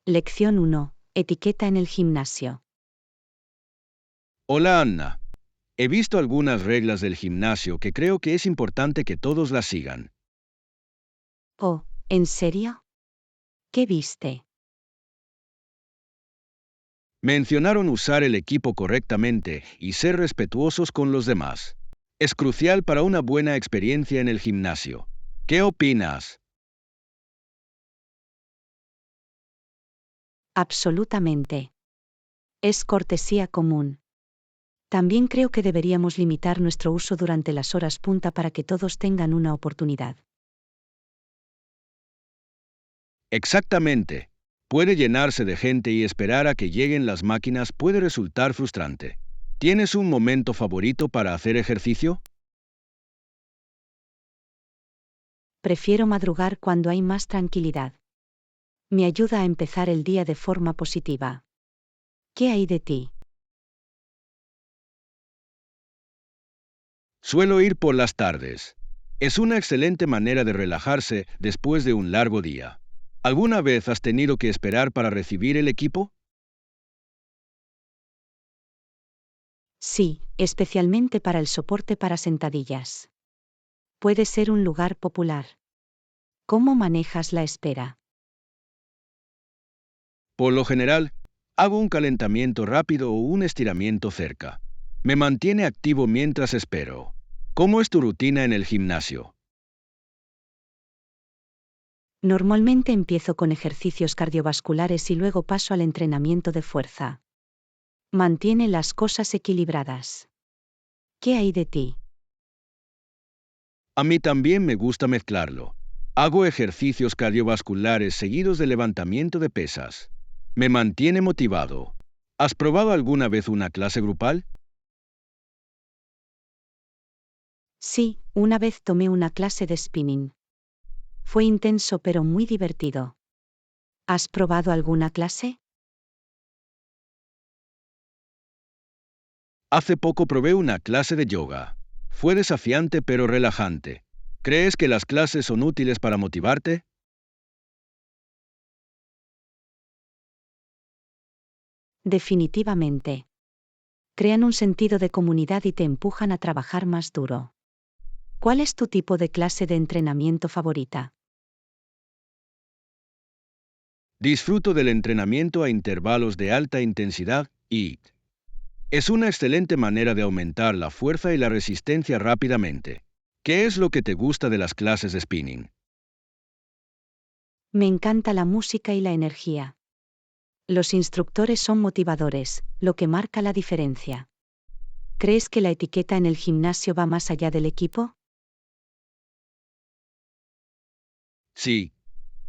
Lección 1. Etiqueta en el gimnasio. Hola Anna. He visto algunas reglas del gimnasio que creo que es importante que todos las sigan. Oh, ¿en serio? ¿Qué viste? Mencionaron usar el equipo correctamente y ser respetuosos con los demás. Es crucial para una buena experiencia en el gimnasio. ¿Qué opinas? Absolutamente. Es cortesía común. También creo que deberíamos limitar nuestro uso durante las horas punta para que todos tengan una oportunidad. Exactamente. Puede llenarse de gente y esperar a que lleguen las máquinas puede resultar frustrante. ¿Tienes un momento favorito para hacer ejercicio? Prefiero madrugar cuando hay más tranquilidad. Me ayuda a empezar el día de forma positiva. ¿Qué hay de ti? Suelo ir por las tardes. Es una excelente manera de relajarse después de un largo día. ¿Alguna vez has tenido que esperar para recibir el equipo? Sí, especialmente para el soporte para sentadillas. Puede ser un lugar popular. ¿Cómo manejas la espera? Por lo general, hago un calentamiento rápido o un estiramiento cerca. Me mantiene activo mientras espero. ¿Cómo es tu rutina en el gimnasio? Normalmente empiezo con ejercicios cardiovasculares y luego paso al entrenamiento de fuerza. Mantiene las cosas equilibradas. ¿Qué hay de ti? A mí también me gusta mezclarlo. Hago ejercicios cardiovasculares seguidos de levantamiento de pesas. Me mantiene motivado. ¿Has probado alguna vez una clase grupal? Sí, una vez tomé una clase de spinning. Fue intenso pero muy divertido. ¿Has probado alguna clase? Hace poco probé una clase de yoga. Fue desafiante pero relajante. ¿Crees que las clases son útiles para motivarte? Definitivamente. Crean un sentido de comunidad y te empujan a trabajar más duro. ¿Cuál es tu tipo de clase de entrenamiento favorita? Disfruto del entrenamiento a intervalos de alta intensidad y es una excelente manera de aumentar la fuerza y la resistencia rápidamente. ¿Qué es lo que te gusta de las clases de spinning? Me encanta la música y la energía. Los instructores son motivadores, lo que marca la diferencia. ¿Crees que la etiqueta en el gimnasio va más allá del equipo? Sí.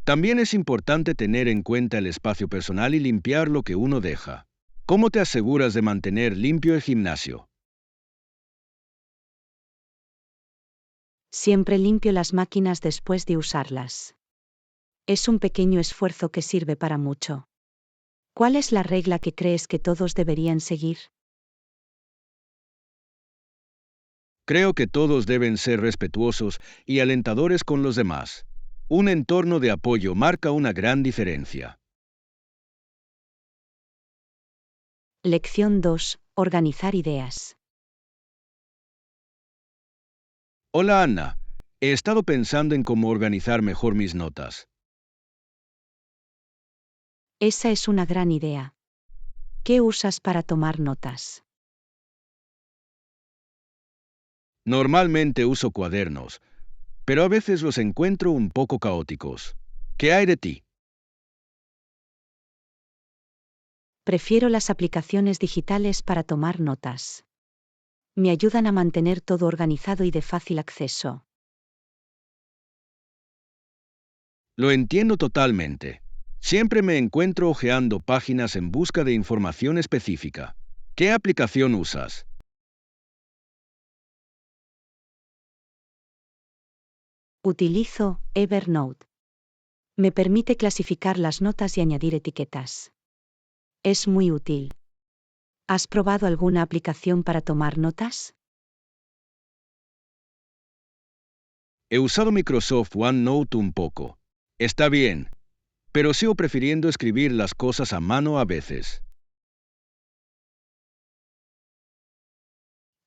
También es importante tener en cuenta el espacio personal y limpiar lo que uno deja. ¿Cómo te aseguras de mantener limpio el gimnasio? Siempre limpio las máquinas después de usarlas. Es un pequeño esfuerzo que sirve para mucho. ¿Cuál es la regla que crees que todos deberían seguir? Creo que todos deben ser respetuosos y alentadores con los demás. Un entorno de apoyo marca una gran diferencia. Lección 2. Organizar ideas. Hola Anna, he estado pensando en cómo organizar mejor mis notas. Esa es una gran idea. ¿Qué usas para tomar notas? Normalmente uso cuadernos, pero a veces los encuentro un poco caóticos. ¿Qué hay de ti? Prefiero las aplicaciones digitales para tomar notas. Me ayudan a mantener todo organizado y de fácil acceso. Lo entiendo totalmente. Siempre me encuentro hojeando páginas en busca de información específica. ¿Qué aplicación usas? Utilizo Evernote. Me permite clasificar las notas y añadir etiquetas. Es muy útil. ¿Has probado alguna aplicación para tomar notas? He usado Microsoft OneNote un poco. Está bien, pero sigo prefiriendo escribir las cosas a mano a veces.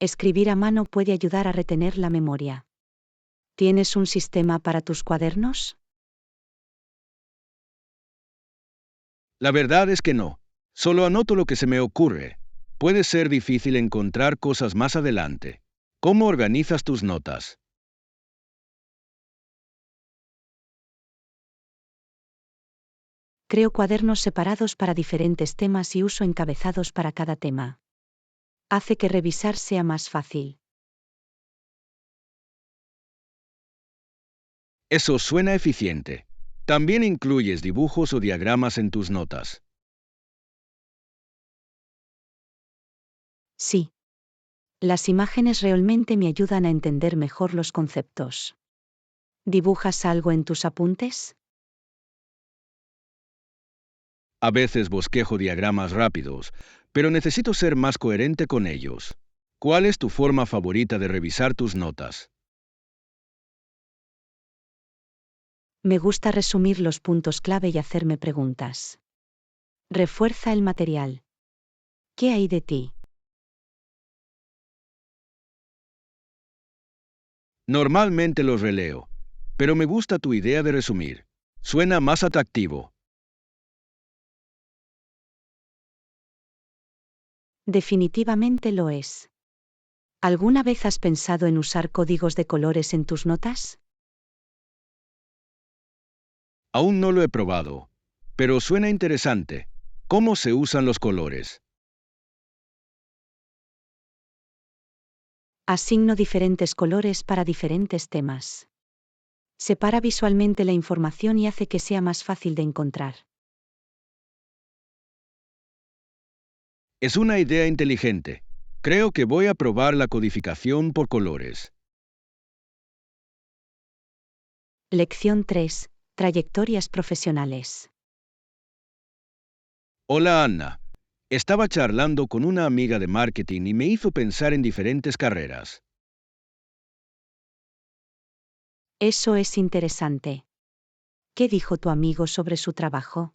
Escribir a mano puede ayudar a retener la memoria. ¿Tienes un sistema para tus cuadernos? La verdad es que no. Solo anoto lo que se me ocurre. Puede ser difícil encontrar cosas más adelante. ¿Cómo organizas tus notas? Creo cuadernos separados para diferentes temas y uso encabezados para cada tema. Hace que revisar sea más fácil. Eso suena eficiente. ¿También incluyes dibujos o diagramas en tus notas? Sí. Las imágenes realmente me ayudan a entender mejor los conceptos. ¿Dibujas algo en tus apuntes? A veces bosquejo diagramas rápidos, pero necesito ser más coherente con ellos. ¿Cuál es tu forma favorita de revisar tus notas? Me gusta resumir los puntos clave y hacerme preguntas. Refuerza el material. ¿Qué hay de ti? Normalmente los releo, pero me gusta tu idea de resumir. Suena más atractivo. Definitivamente lo es. ¿Alguna vez has pensado en usar códigos de colores en tus notas? Aún no lo he probado, pero suena interesante. ¿Cómo se usan los colores? Asigno diferentes colores para diferentes temas. Separa visualmente la información y hace que sea más fácil de encontrar. Es una idea inteligente. Creo que voy a probar la codificación por colores. Lección 3. Trayectorias profesionales. Hola Anna. Estaba charlando con una amiga de marketing y me hizo pensar en diferentes carreras. Eso es interesante. ¿Qué dijo tu amigo sobre su trabajo?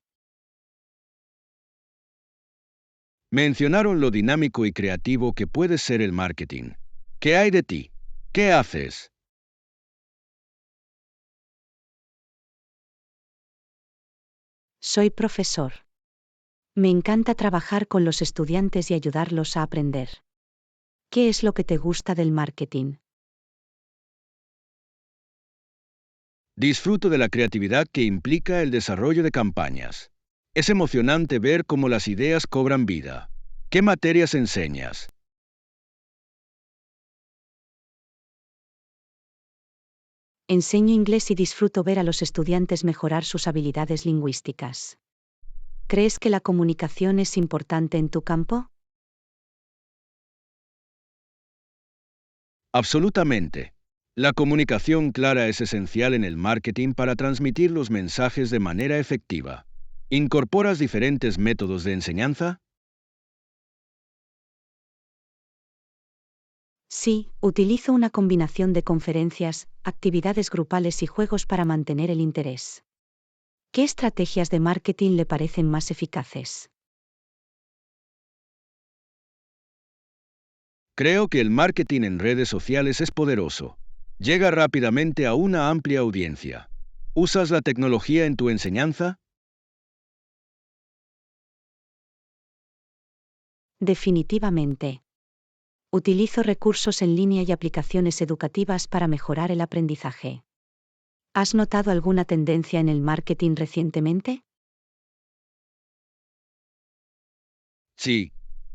Mencionaron lo dinámico y creativo que puede ser el marketing. ¿Qué hay de ti? ¿Qué haces? Soy profesor. Me encanta trabajar con los estudiantes y ayudarlos a aprender. ¿Qué es lo que te gusta del marketing? Disfruto de la creatividad que implica el desarrollo de campañas. Es emocionante ver cómo las ideas cobran vida. ¿Qué materias enseñas? Enseño inglés y disfruto ver a los estudiantes mejorar sus habilidades lingüísticas. ¿Crees que la comunicación es importante en tu campo? Absolutamente. La comunicación clara es esencial en el marketing para transmitir los mensajes de manera efectiva. ¿Incorporas diferentes métodos de enseñanza? Sí, utilizo una combinación de conferencias, actividades grupales y juegos para mantener el interés. ¿Qué estrategias de marketing le parecen más eficaces? Creo que el marketing en redes sociales es poderoso. Llega rápidamente a una amplia audiencia. ¿Usas la tecnología en tu enseñanza? Definitivamente. Utilizo recursos en línea y aplicaciones educativas para mejorar el aprendizaje. ¿Has notado alguna tendencia en el marketing recientemente? Sí.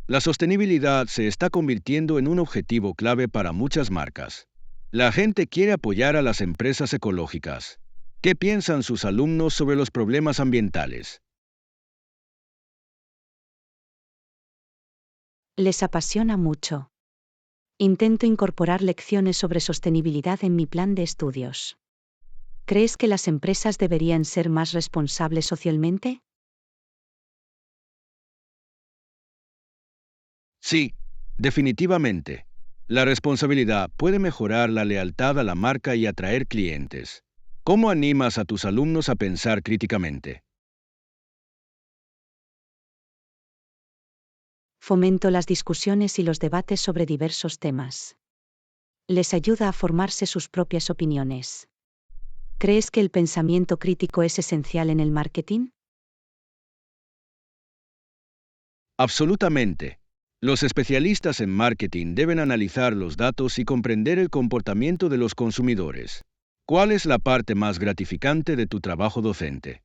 La sostenibilidad se está convirtiendo en un objetivo clave para muchas marcas. La gente quiere apoyar a las empresas ecológicas. ¿Qué piensan sus alumnos sobre los problemas ambientales? Les apasiona mucho. Intento incorporar lecciones sobre sostenibilidad en mi plan de estudios. ¿Crees que las empresas deberían ser más responsables socialmente? Sí, definitivamente. La responsabilidad puede mejorar la lealtad a la marca y atraer clientes. ¿Cómo animas a tus alumnos a pensar críticamente? Fomento las discusiones y los debates sobre diversos temas. Les ayuda a formarse sus propias opiniones. ¿Crees que el pensamiento crítico es esencial en el marketing? Absolutamente. Los especialistas en marketing deben analizar los datos y comprender el comportamiento de los consumidores. ¿Cuál es la parte más gratificante de tu trabajo docente?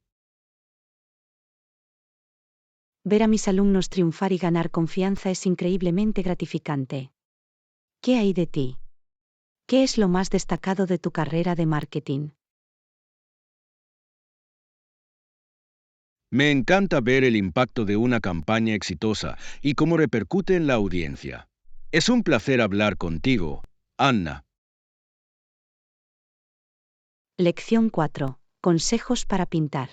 Ver a mis alumnos triunfar y ganar confianza es increíblemente gratificante. ¿Qué hay de ti? ¿Qué es lo más destacado de tu carrera de marketing? Me encanta ver el impacto de una campaña exitosa y cómo repercute en la audiencia. Es un placer hablar contigo, Anna. Lección 4. Consejos para pintar.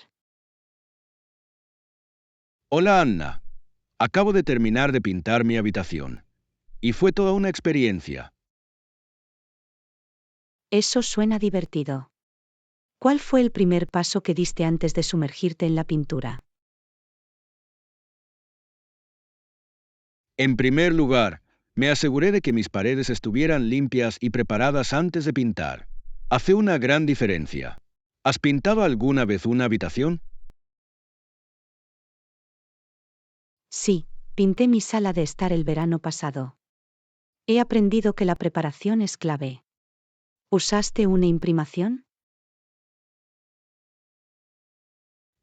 Hola, Anna. Acabo de terminar de pintar mi habitación. Y fue toda una experiencia. Eso suena divertido. ¿Cuál fue el primer paso que diste antes de sumergirte en la pintura? En primer lugar, me aseguré de que mis paredes estuvieran limpias y preparadas antes de pintar. Hace una gran diferencia. ¿Has pintado alguna vez una habitación? Sí, pinté mi sala de estar el verano pasado. He aprendido que la preparación es clave. ¿Usaste una imprimación?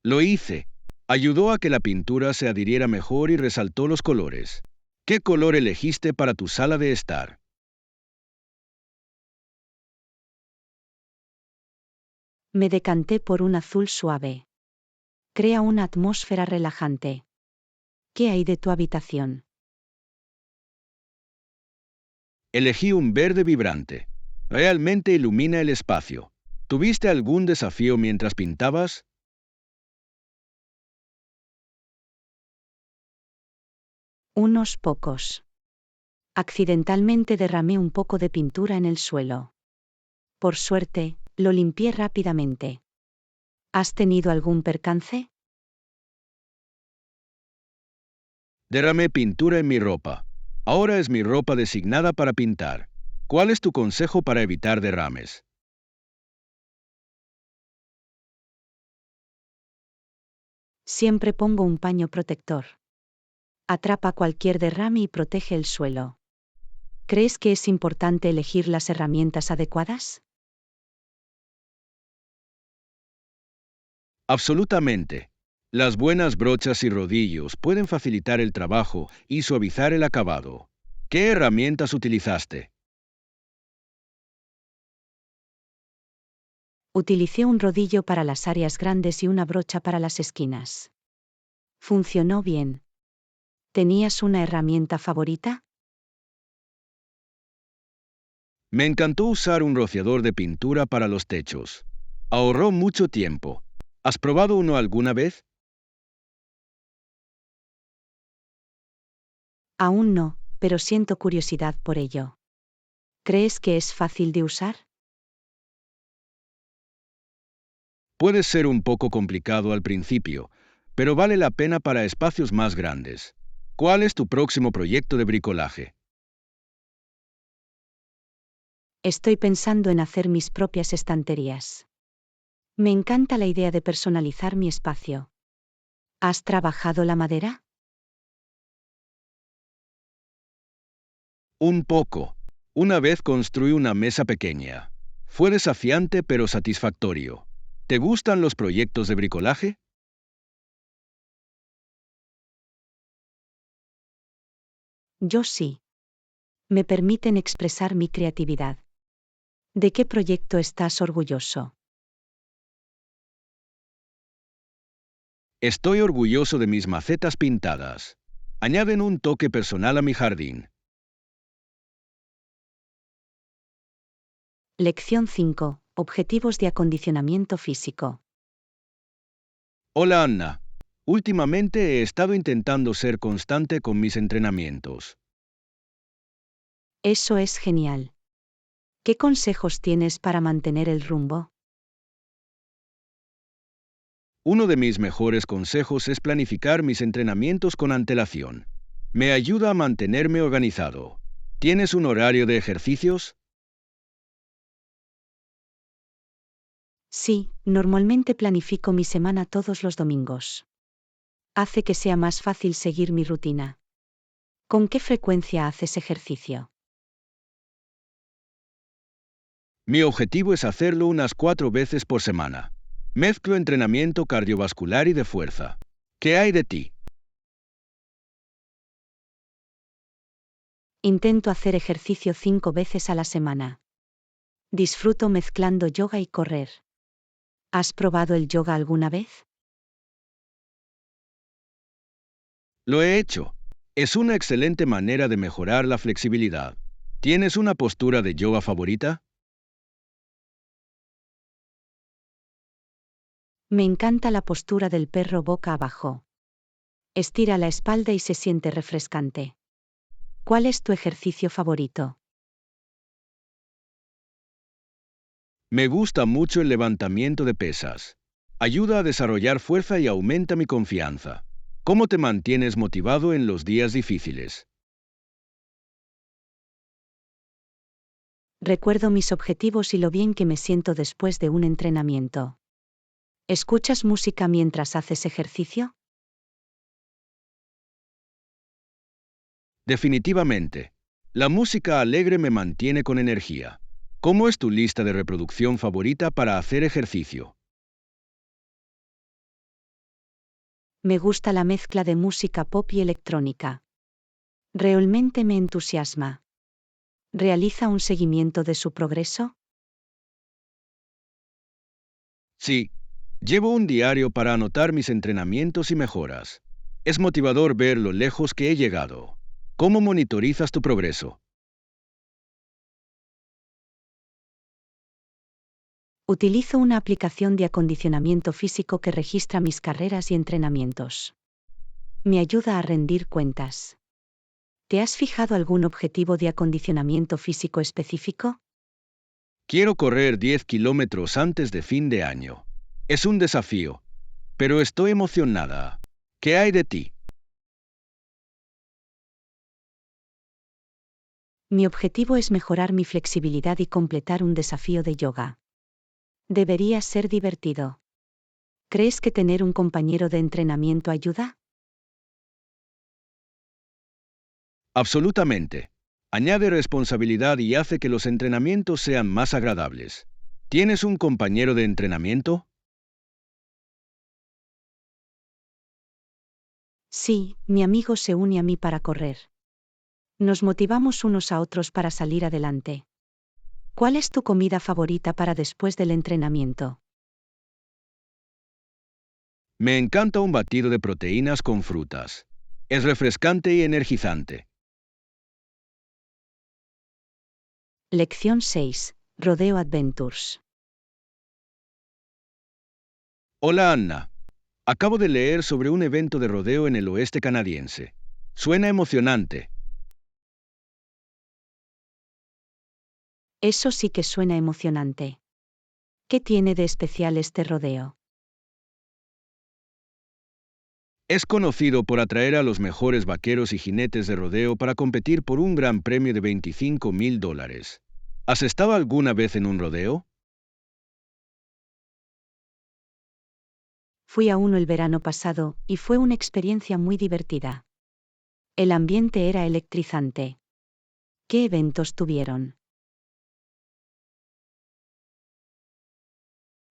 Lo hice. Ayudó a que la pintura se adhiriera mejor y resaltó los colores. ¿Qué color elegiste para tu sala de estar? Me decanté por un azul suave. Crea una atmósfera relajante. ¿Qué hay de tu habitación? Elegí un verde vibrante. Realmente ilumina el espacio. ¿Tuviste algún desafío mientras pintabas? Unos pocos. Accidentalmente derramé un poco de pintura en el suelo. Por suerte, lo limpié rápidamente. ¿Has tenido algún percance? Derramé pintura en mi ropa. Ahora es mi ropa designada para pintar. ¿Cuál es tu consejo para evitar derrames? Siempre pongo un paño protector. Atrapa cualquier derrame y protege el suelo. ¿Crees que es importante elegir las herramientas adecuadas? Absolutamente. Las buenas brochas y rodillos pueden facilitar el trabajo y suavizar el acabado. ¿Qué herramientas utilizaste? Utilicé un rodillo para las áreas grandes y una brocha para las esquinas. Funcionó bien. ¿Tenías una herramienta favorita? Me encantó usar un rociador de pintura para los techos. Ahorró mucho tiempo. ¿Has probado uno alguna vez? Aún no, pero siento curiosidad por ello. ¿Crees que es fácil de usar? Puede ser un poco complicado al principio, pero vale la pena para espacios más grandes. ¿Cuál es tu próximo proyecto de bricolaje? Estoy pensando en hacer mis propias estanterías. Me encanta la idea de personalizar mi espacio. ¿Has trabajado la madera? Un poco. Una vez construí una mesa pequeña. Fue desafiante pero satisfactorio. ¿Te gustan los proyectos de bricolaje? Yo sí. Me permiten expresar mi creatividad. ¿De qué proyecto estás orgulloso? Estoy orgulloso de mis macetas pintadas. Añaden un toque personal a mi jardín. Lección 5. Objetivos de acondicionamiento físico. Hola Anna. Últimamente he estado intentando ser constante con mis entrenamientos. Eso es genial. ¿Qué consejos tienes para mantener el rumbo? Uno de mis mejores consejos es planificar mis entrenamientos con antelación. Me ayuda a mantenerme organizado. ¿Tienes un horario de ejercicios? Sí, normalmente planifico mi semana todos los domingos. Hace que sea más fácil seguir mi rutina. ¿Con qué frecuencia haces ejercicio? Mi objetivo es hacerlo unas 4 veces por semana. Mezclo entrenamiento cardiovascular y de fuerza. ¿Qué hay de ti? Intento hacer ejercicio 5 veces a la semana. Disfruto mezclando yoga y correr. ¿Has probado el yoga alguna vez? Lo he hecho. Es una excelente manera de mejorar la flexibilidad. ¿Tienes una postura de yoga favorita? Me encanta la postura del perro boca abajo. Estira la espalda y se siente refrescante. ¿Cuál es tu ejercicio favorito? Me gusta mucho el levantamiento de pesas. Ayuda a desarrollar fuerza y aumenta mi confianza. ¿Cómo te mantienes motivado en los días difíciles? Recuerdo mis objetivos y lo bien que me siento después de un entrenamiento. ¿Escuchas música mientras haces ejercicio? Definitivamente. La música alegre me mantiene con energía. ¿Cómo es tu lista de reproducción favorita para hacer ejercicio? Me gusta la mezcla de música pop y electrónica. Realmente me entusiasma. ¿Realiza un seguimiento de su progreso? Sí. Llevo un diario para anotar mis entrenamientos y mejoras. Es motivador ver lo lejos que he llegado. ¿Cómo monitorizas tu progreso? Utilizo una aplicación de acondicionamiento físico que registra mis carreras y entrenamientos. Me ayuda a rendir cuentas. ¿Te has fijado algún objetivo de acondicionamiento físico específico? Quiero correr 10 kilómetros antes de fin de año. Es un desafío, pero estoy emocionada. ¿Qué hay de ti? Mi objetivo es mejorar mi flexibilidad y completar un desafío de yoga. Debería ser divertido. ¿Crees que tener un compañero de entrenamiento ayuda? Absolutamente. Añade responsabilidad y hace que los entrenamientos sean más agradables. ¿Tienes un compañero de entrenamiento? Sí, mi amigo se une a mí para correr. Nos motivamos unos a otros para salir adelante. ¿Cuál es tu comida favorita para después del entrenamiento? Me encanta un batido de proteínas con frutas. Es refrescante y energizante. Lección 6. Rodeo Adventures. Hola Anna. Acabo de leer sobre un evento de rodeo en el oeste canadiense. Suena emocionante. Eso sí que suena emocionante. ¿Qué tiene de especial este rodeo? Es conocido por atraer a los mejores vaqueros y jinetes de rodeo para competir por un gran premio de $25,000. ¿Has estado alguna vez en un rodeo? Fui a uno el verano pasado, y fue una experiencia muy divertida. El ambiente era electrizante. ¿Qué eventos tuvieron?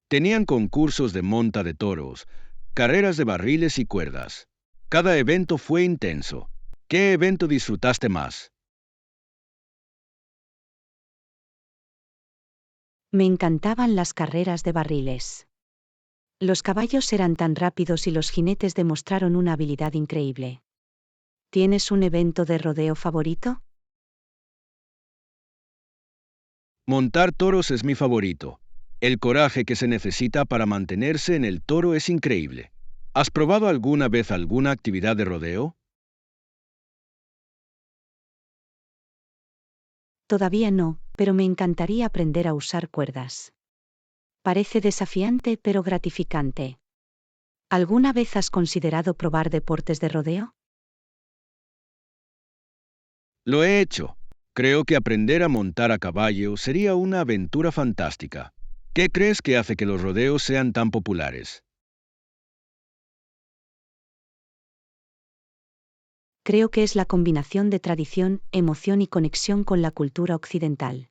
Tenían concursos de monta de toros, carreras de barriles y cuerdas. Cada evento fue intenso. ¿Qué evento disfrutaste más? Me encantaban las carreras de barriles. Los caballos eran tan rápidos y los jinetes demostraron una habilidad increíble. ¿Tienes un evento de rodeo favorito? Montar toros es mi favorito. El coraje que se necesita para mantenerse en el toro es increíble. ¿Has probado alguna vez alguna actividad de rodeo? Todavía no, pero me encantaría aprender a usar cuerdas. Parece desafiante pero gratificante. ¿Alguna vez has considerado probar deportes de rodeo? Lo he hecho. Creo que aprender a montar a caballo sería una aventura fantástica. ¿Qué crees que hace que los rodeos sean tan populares? Creo que es la combinación de tradición, emoción y conexión con la cultura occidental.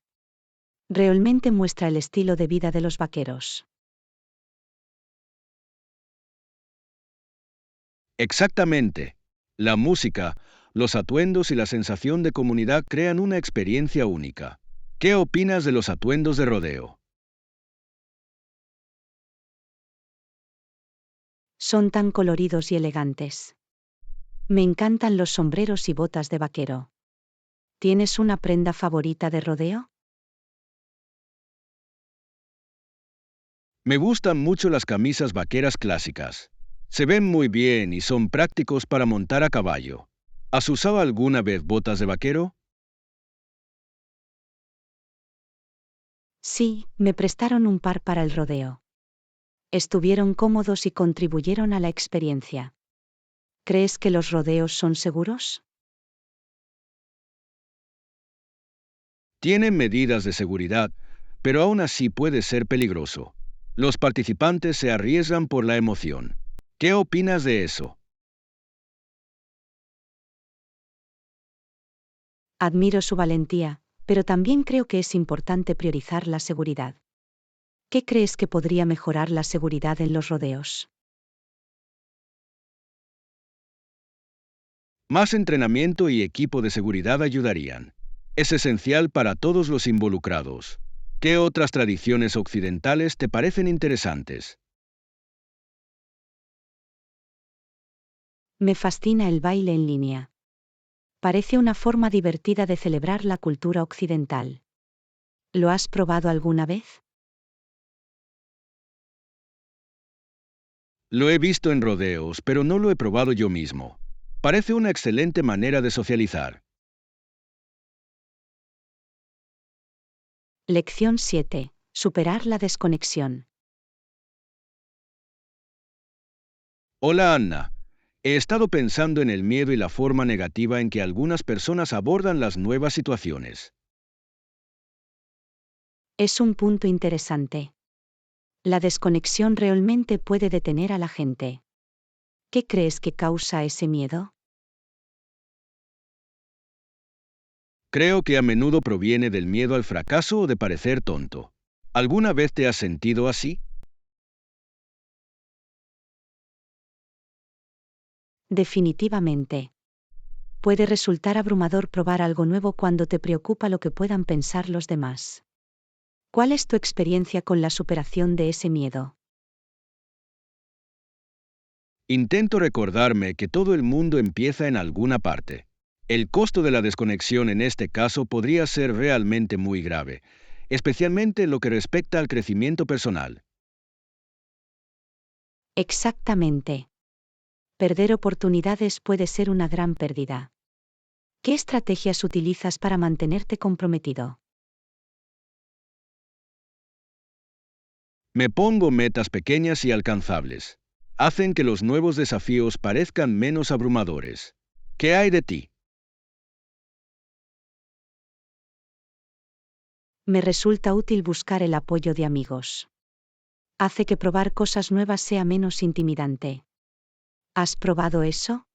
Realmente muestra el estilo de vida de los vaqueros. Exactamente. La música, los atuendos y la sensación de comunidad crean una experiencia única. ¿Qué opinas de los atuendos de rodeo? Son tan coloridos y elegantes. Me encantan los sombreros y botas de vaquero. ¿Tienes una prenda favorita de rodeo? Me gustan mucho las camisas vaqueras clásicas. Se ven muy bien y son prácticos para montar a caballo. ¿Has usado alguna vez botas de vaquero? Sí, me prestaron un par para el rodeo. Estuvieron cómodos y contribuyeron a la experiencia. ¿Crees que los rodeos son seguros? Tienen medidas de seguridad, pero aún así puede ser peligroso. Los participantes se arriesgan por la emoción. ¿Qué opinas de eso? Admiro su valentía, pero también creo que es importante priorizar la seguridad. ¿Qué crees que podría mejorar la seguridad en los rodeos? Más entrenamiento y equipo de seguridad ayudarían. Es esencial para todos los involucrados. ¿Qué otras tradiciones occidentales te parecen interesantes? Me fascina el baile en línea. Parece una forma divertida de celebrar la cultura occidental. ¿Lo has probado alguna vez? Lo he visto en rodeos, pero no lo he probado yo mismo. Parece una excelente manera de socializar. Lección 7. Superar la desconexión. Hola Anna. He estado pensando en el miedo y la forma negativa en que algunas personas abordan las nuevas situaciones. Es un punto interesante. La desconexión realmente puede detener a la gente. ¿Qué crees que causa ese miedo? Creo que a menudo proviene del miedo al fracaso o de parecer tonto. ¿Alguna vez te has sentido así? Definitivamente. Puede resultar abrumador probar algo nuevo cuando te preocupa lo que puedan pensar los demás. ¿Cuál es tu experiencia con la superación de ese miedo? Intento recordarme que todo el mundo empieza en alguna parte. El costo de la desconexión en este caso podría ser realmente muy grave, especialmente en lo que respecta al crecimiento personal. Exactamente. Perder oportunidades puede ser una gran pérdida. ¿Qué estrategias utilizas para mantenerte comprometido? Me pongo metas pequeñas y alcanzables. Hacen que los nuevos desafíos parezcan menos abrumadores. ¿Qué hay de ti? Me resulta útil buscar el apoyo de amigos. Hace que probar cosas nuevas sea menos intimidante. ¿Has probado eso?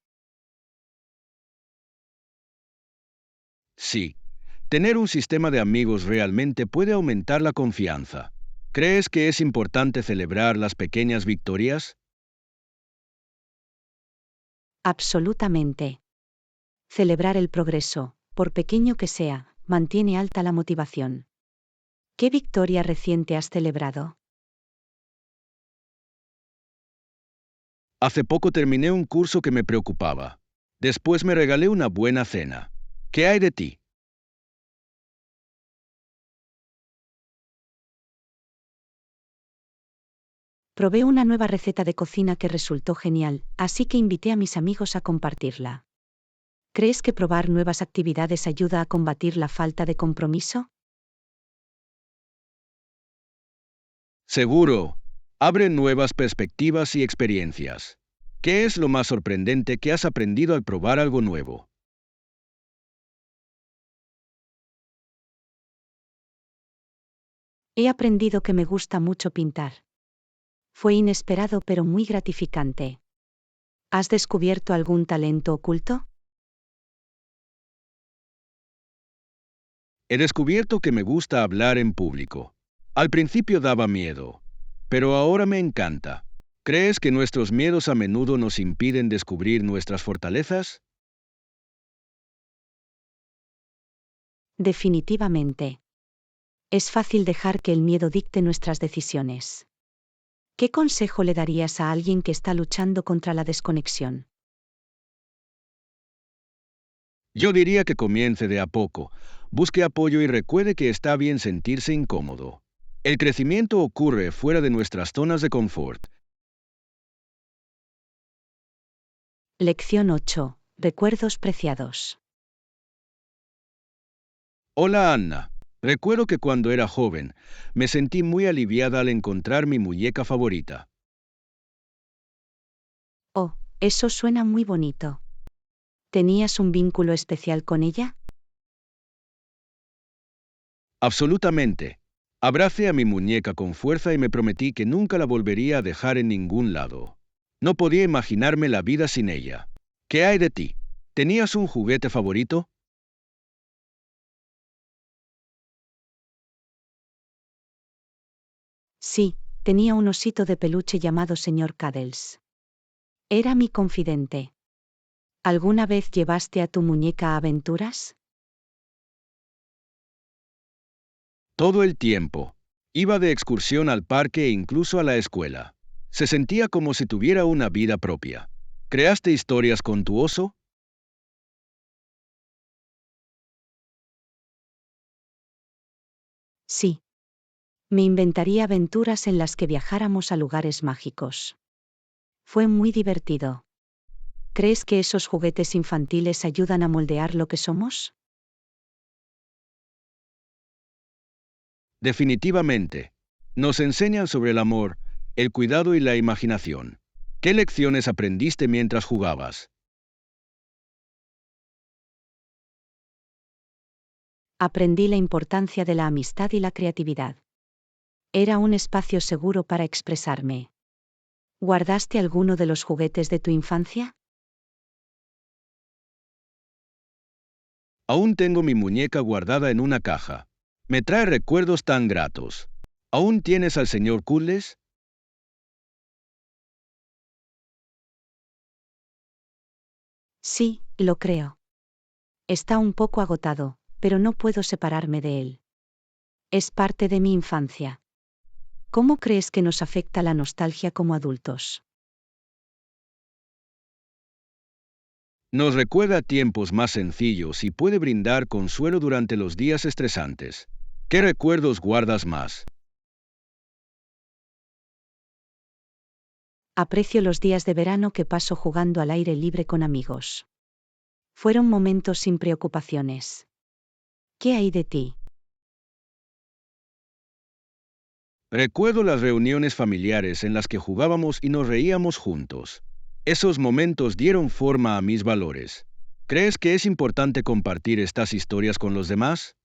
Sí. Tener un sistema de amigos realmente puede aumentar la confianza. ¿Crees que es importante celebrar las pequeñas victorias? Absolutamente. Celebrar el progreso, por pequeño que sea, mantiene alta la motivación. ¿Qué victoria reciente has celebrado? Hace poco terminé un curso que me preocupaba. Después me regalé una buena cena. ¿Qué hay de ti? Probé una nueva receta de cocina que resultó genial, así que invité a mis amigos a compartirla. ¿Crees que probar nuevas actividades ayuda a combatir la falta de compromiso? Seguro. Abre nuevas perspectivas y experiencias. ¿Qué es lo más sorprendente que has aprendido al probar algo nuevo? He aprendido que me gusta mucho pintar. Fue inesperado pero muy gratificante. ¿Has descubierto algún talento oculto? He descubierto que me gusta hablar en público. Al principio daba miedo, pero ahora me encanta. ¿Crees que nuestros miedos a menudo nos impiden descubrir nuestras fortalezas? Definitivamente. Es fácil dejar que el miedo dicte nuestras decisiones. ¿Qué consejo le darías a alguien que está luchando contra la desconexión? Yo diría que comience de a poco, busque apoyo y recuerde que está bien sentirse incómodo. El crecimiento ocurre fuera de nuestras zonas de confort. Lección 8. Recuerdos preciados. Hola Anna. Recuerdo que cuando era joven, me sentí muy aliviada al encontrar mi muñeca favorita. Oh, eso suena muy bonito. ¿Tenías un vínculo especial con ella? Absolutamente. Abracé a mi muñeca con fuerza y me prometí que nunca la volvería a dejar en ningún lado. No podía imaginarme la vida sin ella. ¿Qué hay de ti? ¿Tenías un juguete favorito? Sí, tenía un osito de peluche llamado señor Cuddles. Era mi confidente. ¿Alguna vez llevaste a tu muñeca a aventuras? Todo el tiempo. Iba de excursión al parque e incluso a la escuela. Se sentía como si tuviera una vida propia. ¿Creaste historias con tu oso? Sí. Me inventaría aventuras en las que viajáramos a lugares mágicos. Fue muy divertido. ¿Crees que esos juguetes infantiles ayudan a moldear lo que somos? Definitivamente. Nos enseñan sobre el amor, el cuidado y la imaginación. ¿Qué lecciones aprendiste mientras jugabas? Aprendí la importancia de la amistad y la creatividad. Era un espacio seguro para expresarme. ¿Guardaste alguno de los juguetes de tu infancia? Aún tengo mi muñeca guardada en una caja. Me trae recuerdos tan gratos. ¿Aún tienes al señor Cuddles? Sí, lo creo. Está un poco agotado, pero no puedo separarme de él. Es parte de mi infancia. ¿Cómo crees que nos afecta la nostalgia como adultos? Nos recuerda tiempos más sencillos y puede brindar consuelo durante los días estresantes. ¿Qué recuerdos guardas más? Aprecio los días de verano que paso jugando al aire libre con amigos. Fueron momentos sin preocupaciones. ¿Qué hay de ti? Recuerdo las reuniones familiares en las que jugábamos y nos reíamos juntos. Esos momentos dieron forma a mis valores. ¿Crees que es importante compartir estas historias con los demás?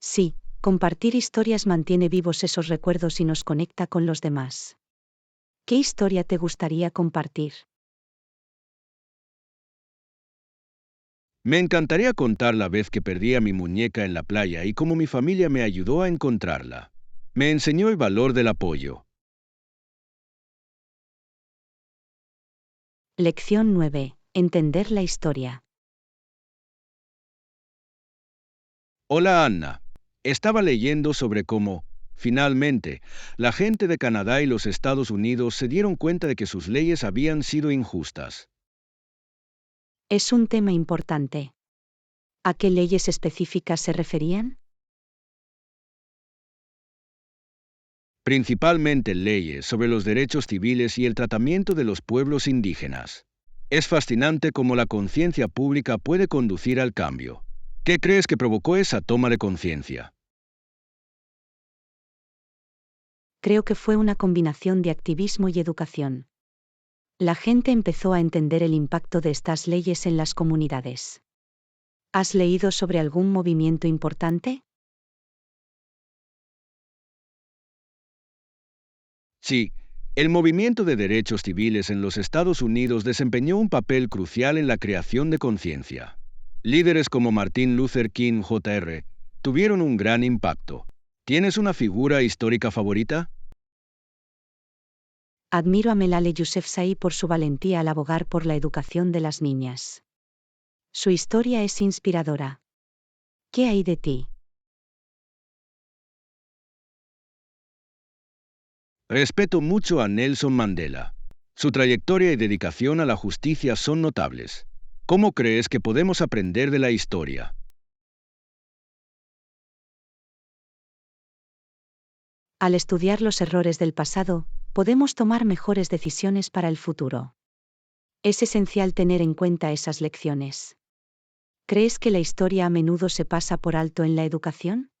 Sí, compartir historias mantiene vivos esos recuerdos y nos conecta con los demás. ¿Qué historia te gustaría compartir? Me encantaría contar la vez que perdí a mi muñeca en la playa y cómo mi familia me ayudó a encontrarla. Me enseñó el valor del apoyo. Lección 9. Entender la historia. Hola Anna. Estaba leyendo sobre cómo, finalmente, la gente de Canadá y los Estados Unidos se dieron cuenta de que sus leyes habían sido injustas. Es un tema importante. ¿A qué leyes específicas se referían? Principalmente leyes sobre los derechos civiles y el tratamiento de los pueblos indígenas. Es fascinante cómo la conciencia pública puede conducir al cambio. ¿Qué crees que provocó esa toma de conciencia? Creo que fue una combinación de activismo y educación. La gente empezó a entender el impacto de estas leyes en las comunidades. ¿Has leído sobre algún movimiento importante? Sí, el movimiento de derechos civiles en los Estados Unidos desempeñó un papel crucial en la creación de conciencia. Líderes como Martin Luther King Jr. tuvieron un gran impacto. ¿Tienes una figura histórica favorita? Admiro a Malala Yousafzai por su valentía al abogar por la educación de las niñas. Su historia es inspiradora. ¿Qué hay de ti? Respeto mucho a Nelson Mandela. Su trayectoria y dedicación a la justicia son notables. ¿Cómo crees que podemos aprender de la historia? Al estudiar los errores del pasado, podemos tomar mejores decisiones para el futuro. Es esencial tener en cuenta esas lecciones. ¿Crees que la historia a menudo se pasa por alto en la educación?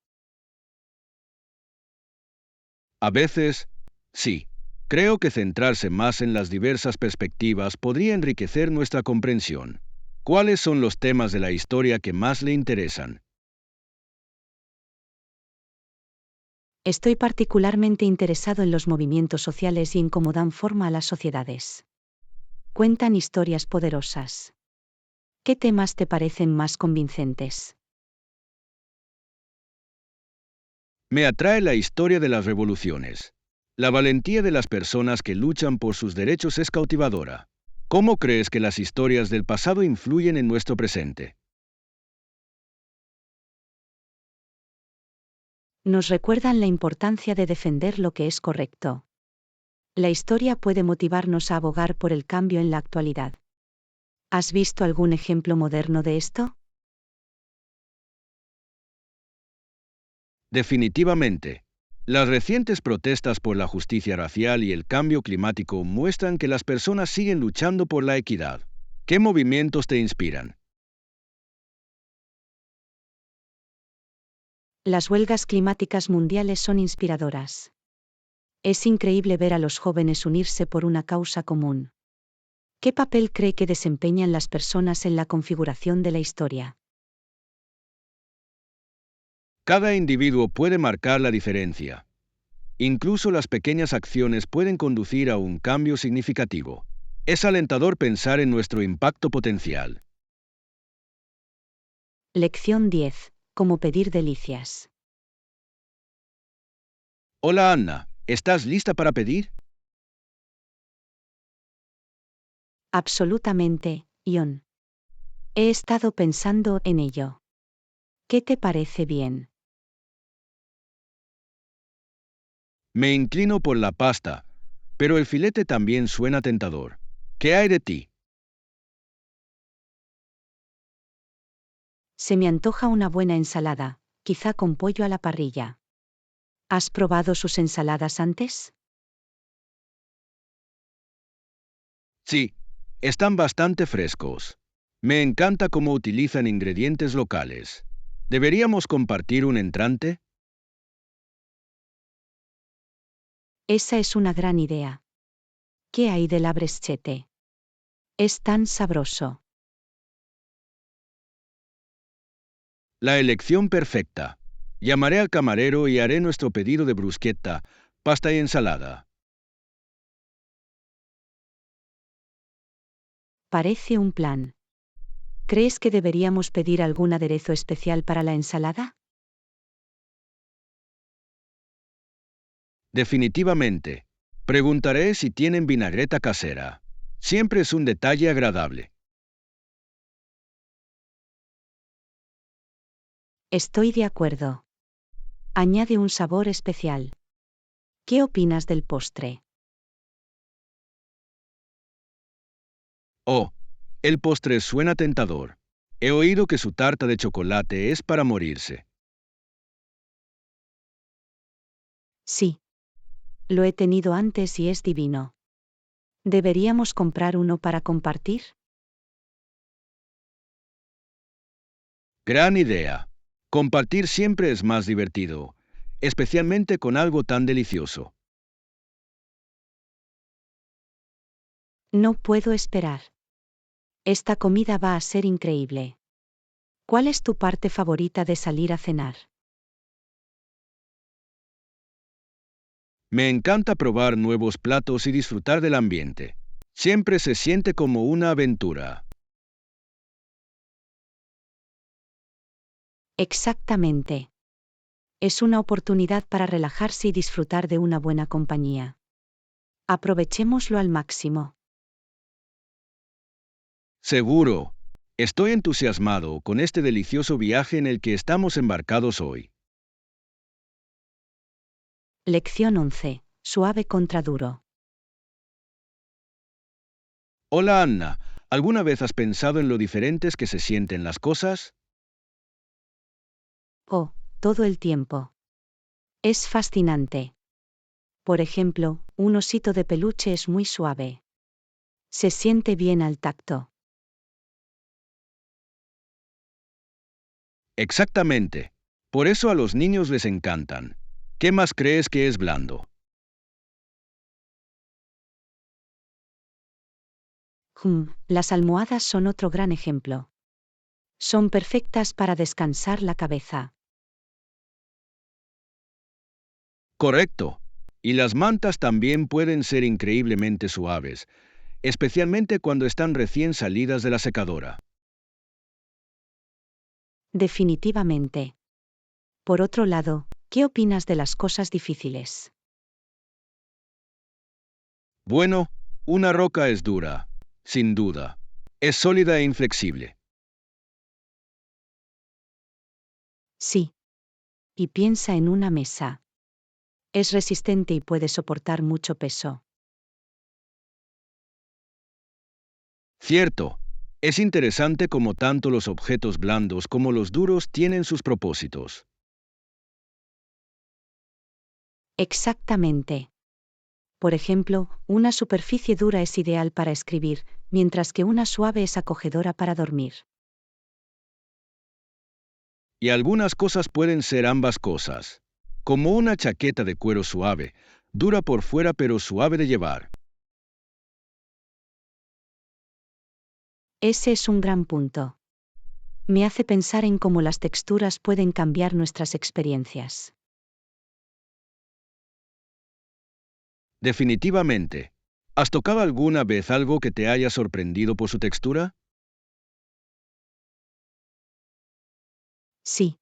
A veces, sí. Creo que centrarse más en las diversas perspectivas podría enriquecer nuestra comprensión. ¿Cuáles son los temas de la historia que más le interesan? Estoy particularmente interesado en los movimientos sociales y en cómo dan forma a las sociedades. Cuentan historias poderosas. ¿Qué temas te parecen más convincentes? Me atrae la historia de las revoluciones. La valentía de las personas que luchan por sus derechos es cautivadora. ¿Cómo crees que las historias del pasado influyen en nuestro presente? Nos recuerdan la importancia de defender lo que es correcto. La historia puede motivarnos a abogar por el cambio en la actualidad. ¿Has visto algún ejemplo moderno de esto? Definitivamente. Las recientes protestas por la justicia racial y el cambio climático muestran que las personas siguen luchando por la equidad. ¿Qué movimientos te inspiran? Las huelgas climáticas mundiales son inspiradoras. Es increíble ver a los jóvenes unirse por una causa común. ¿Qué papel cree que desempeñan las personas en la configuración de la historia? Cada individuo puede marcar la diferencia. Incluso las pequeñas acciones pueden conducir a un cambio significativo. Es alentador pensar en nuestro impacto potencial. Lección 10. Cómo pedir delicias. Hola Anna, ¿estás lista para pedir? Absolutamente, Ion. He estado pensando en ello. ¿Qué te parece bien? Me inclino por la pasta, pero el filete también suena tentador. ¿Qué hay de ti? Se me antoja una buena ensalada, quizá con pollo a la parrilla. ¿Has probado sus ensaladas antes? Sí, están bastante frescos. Me encanta cómo utilizan ingredientes locales. ¿Deberíamos compartir un entrante? Esa es una gran idea. ¿Qué hay de la bruschetta? Es tan sabroso. La elección perfecta. Llamaré al camarero y haré nuestro pedido de bruschetta, pasta y ensalada. Parece un plan. ¿Crees que deberíamos pedir algún aderezo especial para la ensalada? Definitivamente. Preguntaré si tienen vinagreta casera. Siempre es un detalle agradable. Estoy de acuerdo. Añade un sabor especial. ¿Qué opinas del postre? Oh, el postre suena tentador. He oído que su tarta de chocolate es para morirse. Sí. Lo he tenido antes y es divino. ¿Deberíamos comprar uno para compartir? Gran idea. Compartir siempre es más divertido, especialmente con algo tan delicioso. No puedo esperar. Esta comida va a ser increíble. ¿Cuál es tu parte favorita de salir a cenar? Me encanta probar nuevos platos y disfrutar del ambiente. Siempre se siente como una aventura. Exactamente. Es una oportunidad para relajarse y disfrutar de una buena compañía. Aprovechémoslo al máximo. Seguro. Estoy entusiasmado con este delicioso viaje en el que estamos embarcados hoy. Lección 11. Suave contra duro. Hola Anna, ¿alguna vez has pensado en lo diferentes que se sienten las cosas? Oh, todo el tiempo. Es fascinante. Por ejemplo, un osito de peluche es muy suave. Se siente bien al tacto. Exactamente. Por eso a los niños les encantan. ¿Qué más crees que es blando? Las almohadas son otro gran ejemplo. Son perfectas para descansar la cabeza. Correcto. Y las mantas también pueden ser increíblemente suaves, especialmente cuando están recién salidas de la secadora. Definitivamente. Por otro lado, ¿qué opinas de las cosas difíciles? Bueno, una roca es dura, sin duda. Es sólida e inflexible. Sí. Y piensa en una mesa. Es resistente y puede soportar mucho peso. Cierto. Es interesante cómo tanto los objetos blandos como los duros tienen sus propósitos. Exactamente. Por ejemplo, una superficie dura es ideal para escribir, mientras que una suave es acogedora para dormir. Y algunas cosas pueden ser ambas cosas. Como una chaqueta de cuero suave, dura por fuera pero suave de llevar. Ese es un gran punto. Me hace pensar en cómo las texturas pueden cambiar nuestras experiencias. Definitivamente. ¿Has tocado alguna vez algo que te haya sorprendido por su textura? Sí.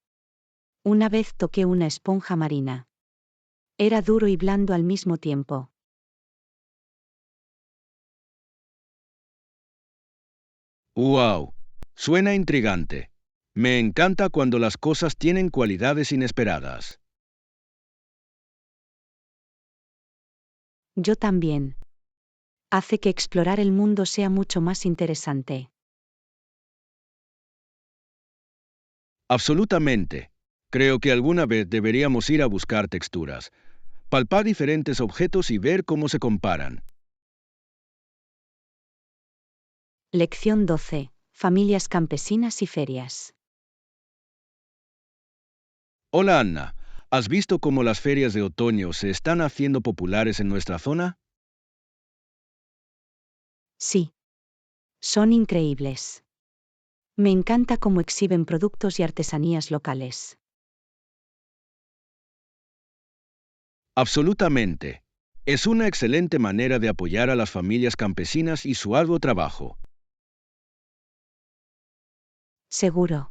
Una vez toqué una esponja marina. Era duro y blando al mismo tiempo. ¡Wow! Suena intrigante. Me encanta cuando las cosas tienen cualidades inesperadas. Yo también. Hace que explorar el mundo sea mucho más interesante. Absolutamente. Creo que alguna vez deberíamos ir a buscar texturas, palpar diferentes objetos y ver cómo se comparan. Lección 12. Familias campesinas y ferias. Hola Anna, ¿has visto cómo las ferias de otoño se están haciendo populares en nuestra zona? Sí. Son increíbles. Me encanta cómo exhiben productos y artesanías locales. Absolutamente. Es una excelente manera de apoyar a las familias campesinas y su arduo trabajo. Seguro.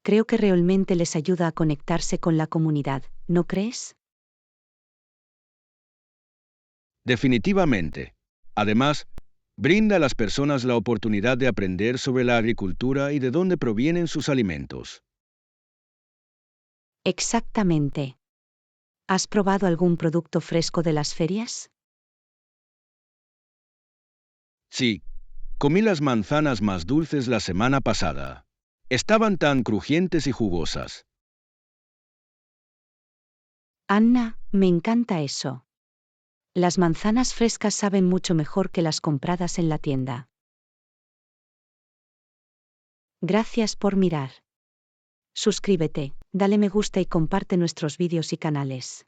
Creo que realmente les ayuda a conectarse con la comunidad, ¿no crees? Definitivamente. Además, brinda a las personas la oportunidad de aprender sobre la agricultura y de dónde provienen sus alimentos. Exactamente. ¿Has probado algún producto fresco de las ferias? Sí, comí las manzanas más dulces la semana pasada. Estaban tan crujientes y jugosas. Anna, me encanta eso. Las manzanas frescas saben mucho mejor que las compradas en la tienda. Gracias por mirar. Suscríbete, dale me gusta y comparte nuestros vídeos y canales.